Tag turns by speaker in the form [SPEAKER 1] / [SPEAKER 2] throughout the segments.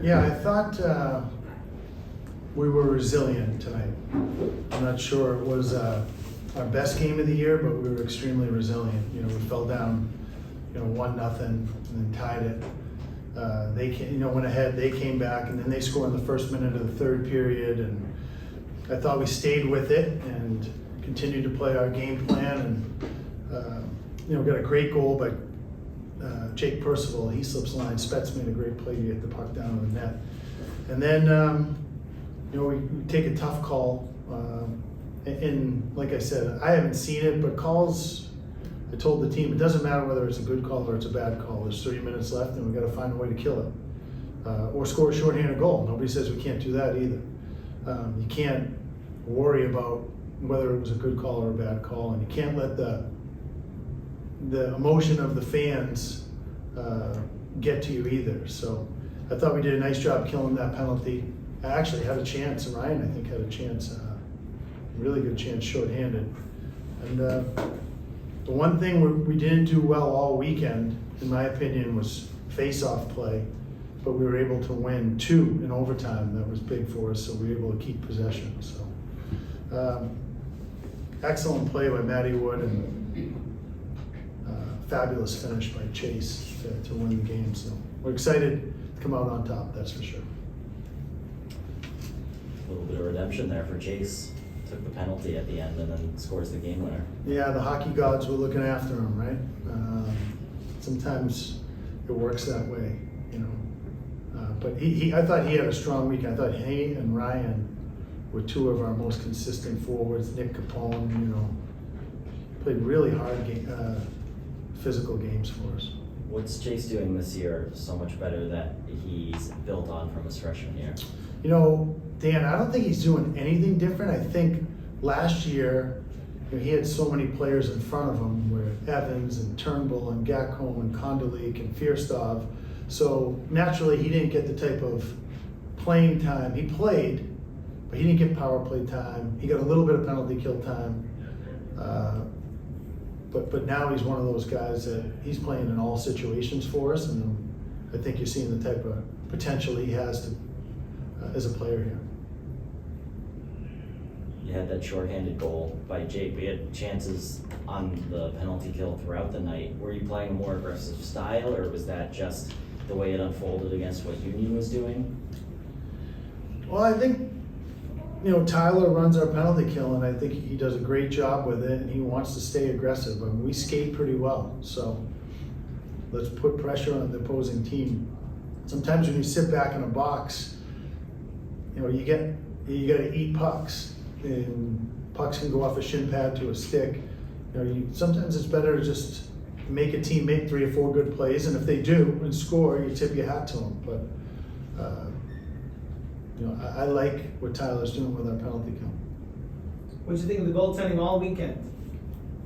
[SPEAKER 1] Yeah, I thought we were resilient tonight. I'm not sure it was our best game of the year, but we were extremely resilient. You know, we fell down, 1-0 and then tied it. They went ahead, they came back, and then they scored in the first minute of the third period, and I thought we stayed with it and continued to play our game plan, and got a great goal by Jake Percival. He slips the line. Spets made a great play to get the puck down to the net, and then we take a tough call. And like I said, I haven't seen it, but calls. I told the team it doesn't matter whether it's a good call or it's a bad call. There's 3 minutes left, and we've got to find a way to kill it, or score a shorthanded goal. Nobody says we can't do that either. You can't worry about whether it was a good call or a bad call, and you can't let the emotion of the fans get to you either. So I thought we did a nice job killing that penalty. I actually had a chance, and Ryan, I think, had a chance, really good chance shorthanded. And the one thing we didn't do well all weekend, in my opinion, was face-off play, but we were able to win 2 in overtime. That was big for us, so we were able to keep possession. So excellent play by Matty Wood, and fabulous finish by Chase to win the game. So we're excited to come out on top, that's for sure.
[SPEAKER 2] A little bit of redemption there for Chase. Took the penalty at the end and then scores the game winner. Yeah,
[SPEAKER 1] the hockey gods were looking after him, right? Sometimes it works that way, But I thought he had a strong week. I thought he and Ryan were 2 of our most consistent forwards. Nick Capone, played really hard physical games for us.
[SPEAKER 2] What's Chase doing this year so much better that he's built on from his freshman year?
[SPEAKER 1] Dan, I don't think he's doing anything different. I think last year he had so many players in front of him, where Evans and Turnbull and Gakko and Kondolik and Fierstov. So naturally he didn't get the type of playing time. He played, but he didn't get power play time. He got a little bit of penalty kill time. But now he's one of those guys that he's playing in all situations for us, and I think you're seeing the type of potential he has as a player here.
[SPEAKER 2] You had that shorthanded goal by Jake. We had chances on the penalty kill throughout the night. Were you playing a more aggressive style, or was that just the way it unfolded against what Union was doing?
[SPEAKER 1] Well, I think, Tyler runs our penalty kill, and I think he does a great job with it, and he wants to stay aggressive. I mean, we skate pretty well, so let's put pressure on the opposing team. Sometimes when you sit back in a box, you got to eat pucks, and pucks can go off a shin pad to a stick. Sometimes it's better to just make a team make 3 or 4 good plays, and if they do and score, you tip your hat to them. But I like what Tyler's doing with our penalty kill.
[SPEAKER 3] What did you think of the goaltending all weekend?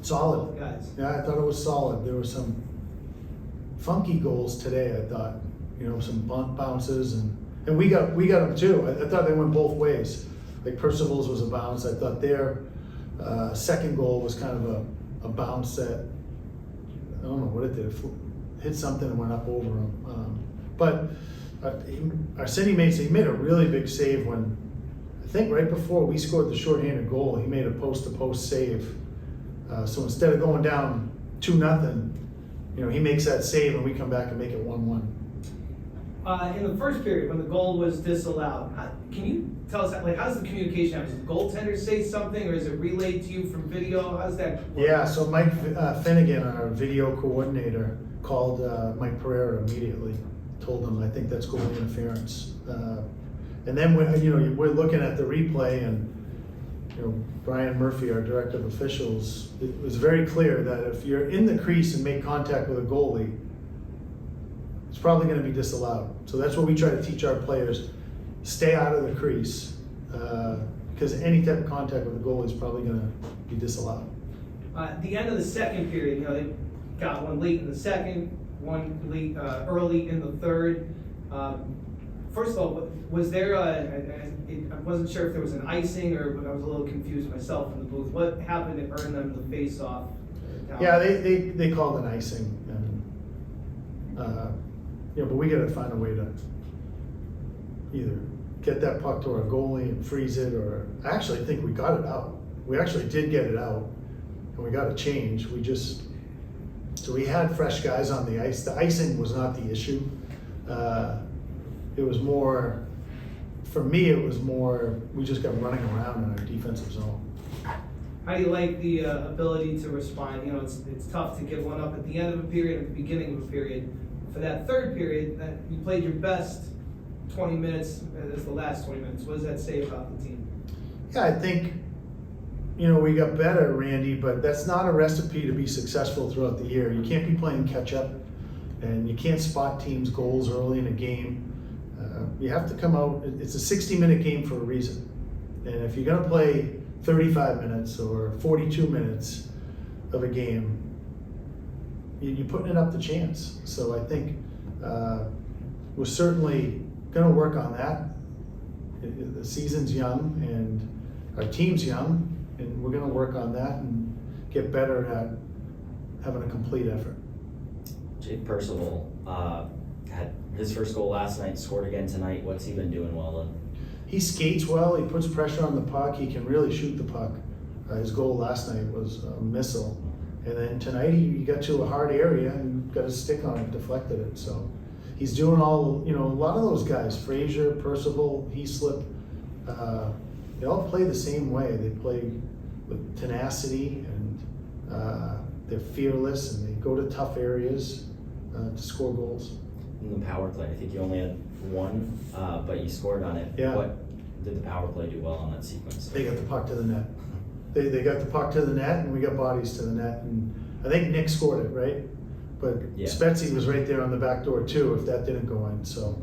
[SPEAKER 1] Solid.
[SPEAKER 3] Both guys.
[SPEAKER 1] Yeah, I thought it was solid. There were some funky goals today. I thought, some bounces, and we got them too. I thought they went both ways. Like Percival's was a bounce. I thought their second goal was kind of a bounce that, I don't know what it did. It hit something and went up over him. But our city mates, he made a really big save when, I think right before we scored the shorthanded goal, he made a post-to-post save. So instead of going down 2-0, he makes that save and we come back and make it 1-1.
[SPEAKER 3] In the first period, when the goal was disallowed, can you tell us, how's the communication? Does the goaltender say something, or is it relayed to you from video? How's that work?
[SPEAKER 1] Yeah, so Mike Finnegan, our video coordinator, called Mike Pereira immediately. Told him, I think that's goal interference. And then we're looking at the replay, and Brian Murphy, our director of officials, it was very clear that if you're in the crease and make contact with a goalie, it's probably going to be disallowed. So that's what we try to teach our players: stay out of the crease, because any type of contact with the goalie is probably going to be disallowed.
[SPEAKER 3] At the end of the second period, they got one late in the second, one late early in the third. First of all, was there I wasn't sure if there was an icing, or I was a little confused myself in the booth. What happened to earn them the face-off?
[SPEAKER 1] Yeah, they called an icing, and but we got to find a way to either get that puck to our goalie and freeze it, or I actually think we got it out. We actually did get it out, and we got a change. So we had fresh guys on the ice. The icing was not the issue. It was more, for me, it was more, we just got running around in our defensive zone.
[SPEAKER 3] How do you like the ability to respond? You know, it's tough to give one up at the end of a period, at the beginning of a period. For that third period, that you played your best 20 minutes as the last 20 minutes. What does that say about the team?
[SPEAKER 1] Yeah, I think, we got better, Randy, but that's not a recipe to be successful throughout the year. You can't be playing catch up, and you can't spot teams' goals early in a game. You have to come out, it's a 60-minute game for a reason. And if you're gonna play 35 minutes or 42 minutes of a game, you're putting it up to chance. So I think we're certainly gonna work on that. The season's young and our team's young, and we're gonna work on that and get better at having a complete effort.
[SPEAKER 2] Jake Percival had his first goal last night, scored again tonight. What's he been doing well then?
[SPEAKER 1] He skates well, he puts pressure on the puck, he can really shoot the puck. His goal last night was a missile. And then tonight he got to a hard area and got a stick on it, deflected it. So he's doing all, a lot of those guys, Frazier, Percival, Heaslip, they all play the same way. They play with tenacity and they're fearless and they go to tough areas to score goals.
[SPEAKER 2] In the power play, I think you only had one, but you scored on it.
[SPEAKER 1] Yeah.
[SPEAKER 2] What did the power play do well on that sequence?
[SPEAKER 1] They got the puck to the net. They got the puck to the net, and we got bodies to the net. And I think Nick scored it, right? But
[SPEAKER 2] Yeah.
[SPEAKER 1] Spetsy was right there on the back door too, if that didn't go in. So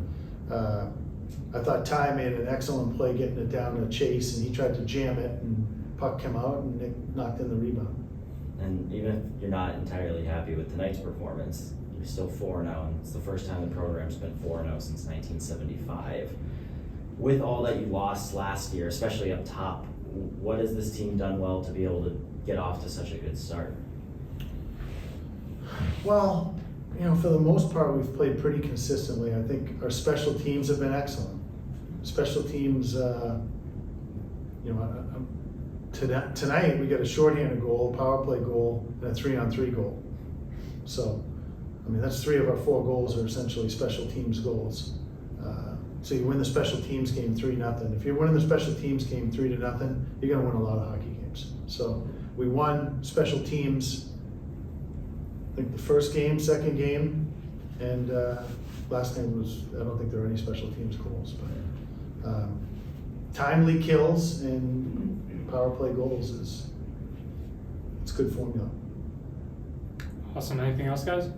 [SPEAKER 1] I thought Ty made an excellent play getting it down to Chase, and he tried to jam it, and puck came out, and Nick knocked in the rebound.
[SPEAKER 2] And even if you're not entirely happy with tonight's performance, you're still 4-0, and it's the first time the program's been 4-0 since 1975. With all that you lost last year, especially up top, what has this team done well to be able to get off to such a good start?
[SPEAKER 1] Well, for the most part, we've played pretty consistently. I think our special teams have been excellent. Special teams, tonight we got a shorthanded goal, power play goal, and a 3-on-3 goal. So, that's 3 of our 4 goals are essentially special teams goals. So you win the special teams game 3-0. If you're winning the special teams game 3-0, you're going to win a lot of hockey games. So we won special teams, I think the first game, second game, and last game was, I don't think there were any special teams goals, but timely kills and power play goals it's good formula.
[SPEAKER 4] Awesome. Anything else, guys?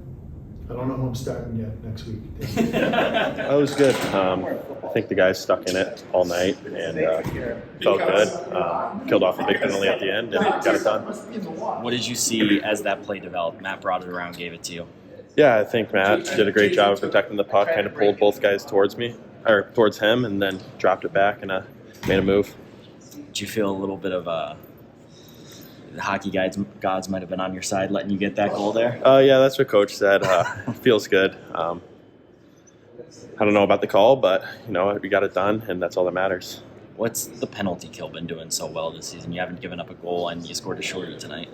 [SPEAKER 1] I don't know who I'm starting yet next week.
[SPEAKER 5] That was good. I think the guys stuck in it all night and felt good. Killed off a big penalty at the end and got it done.
[SPEAKER 2] What did you see as that play developed? Matt brought it around, gave it to you.
[SPEAKER 5] Yeah, I think Matt did a great job of protecting the puck, kind of pulled both guys towards him, and then dropped it back and made a move.
[SPEAKER 2] Did you feel a little bit of the hockey gods might have been on your side, letting you get that goal there?
[SPEAKER 5] Yeah, that's what Coach said. It feels good. I don't know about the call, but we got it done, and that's all that matters.
[SPEAKER 2] What's the penalty kill been doing so well this season? You haven't given up a goal, and you scored a shorty tonight.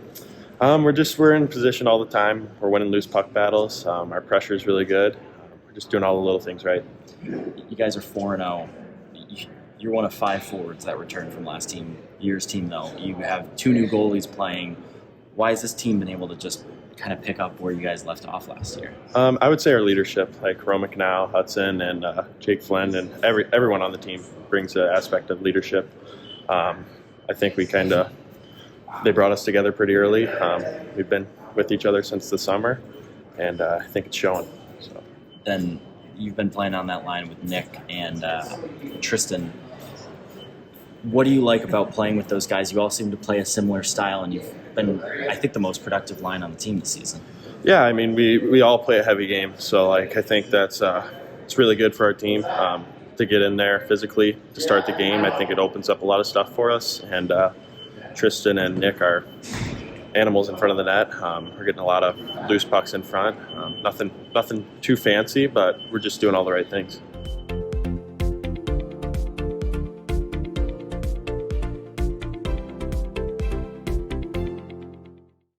[SPEAKER 5] We're in position all the time. We're winning loose puck battles. Our pressure is really good. We're just doing all the little things right.
[SPEAKER 2] You guys are 4-0. You're one of 5 forwards that returned from last year's team, though. You have 2 new goalies playing. Why has this team been able to just kind of pick up where you guys left off last year?
[SPEAKER 5] I would say our leadership, like Roman Canal, Hudson, and Jake Flynn, and everyone on the team brings an aspect of leadership. I think they brought us together pretty early. We've been with each other since the summer, and I think it's showing. So.
[SPEAKER 2] Then you've been playing on that line with Nick and Tristan. What do you like about playing with those guys? You all seem to play a similar style, and you've been, I think, the most productive line on the team this season.
[SPEAKER 5] Yeah, we all play a heavy game, so I think that's it's really good for our team to get in there physically to start the game. I think it opens up a lot of stuff for us, and Tristan and Nick are animals in front of the net. We're getting a lot of loose pucks in front. Nothing too fancy, but we're just doing all the right things.